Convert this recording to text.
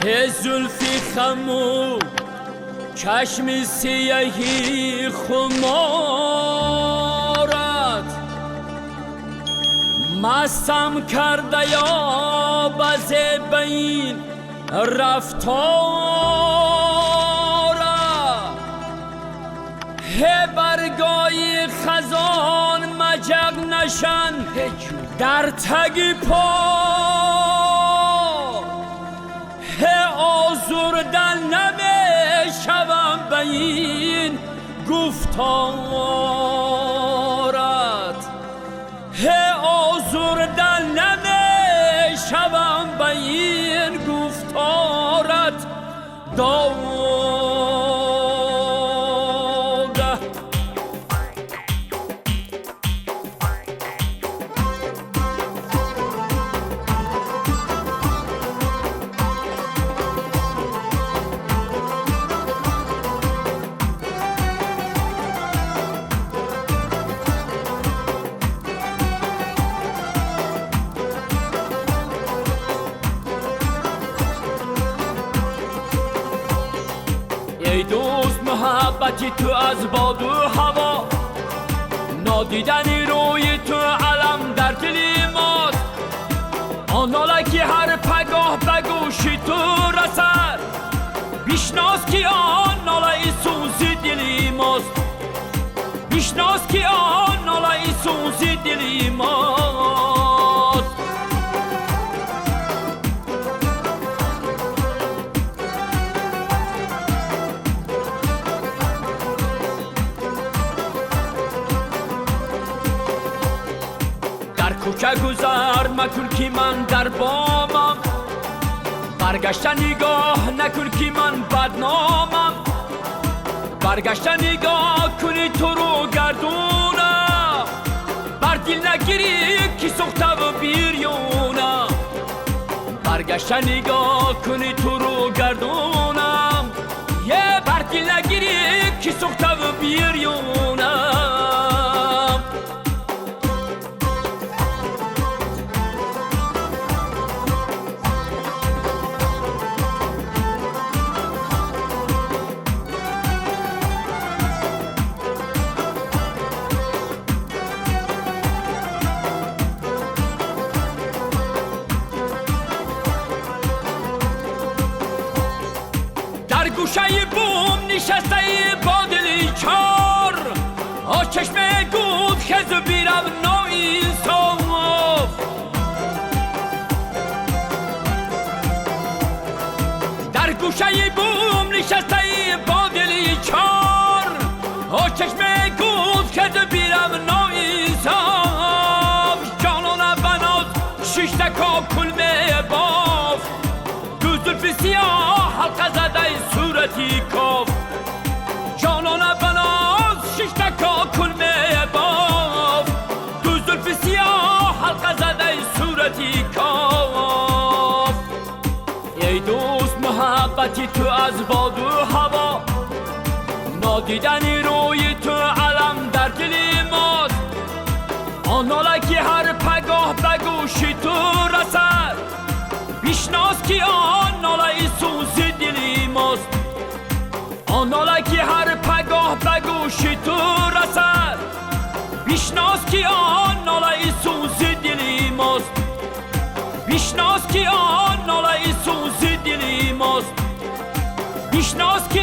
زلفی خمو چشم سیاهی خمارت مستم کرده یا بز بین رفتارت هی برگای خزان مجق نشن در تگ پا آزردن نمیشوم به این گفتارت آزردن نمیشوم به این گفتارت ای دوست محبتی تو از باد و هوا نادیدنی روی تو علم در دلی ماست آن ناله که هر پگاه به گوشی تو رسد بیشناس که آن ناله سوزی دلی ماست بیشناس که آن ناله سوزی دلی ماست کوچه گذر مکن که من در بامم برگشتن نگاه نکن که من بدنامم برگشتن نگاه کنی تو رو گردونم بر دل نگیری که سخته و بیریونم برگشتن نگاه کنی تو رو گردونم یه بر دل نگیری که سخته و بیریونم گوشه بوم نشسته با دلی چار چشم گود خز بیرم ناانصاف در گوشه بوم نشسته با دلی چار چشم گود خز بیرم ناانصاف جانانه بناز شش تکا کلمه باف دو زلف سیاه حلقه زده صورتی کاف جانانه بناز شش تکا کلمه باف دو زلف سیاه حلقه زده صورتی کاف ای دوست محبتی تو از باد و هوا نادیدنی روی تو علم در دلی ماست آن ناله که هر پگاه به گوشی تو رسد بیشناس که آن ناله سوزی دلی ماست آن ناله که هر پگاه به گوشی تو رسد بیشناس که آن ناله سوزی دلی ماست بیشناس که آن ناله سوزی دلی ماست بیشناس که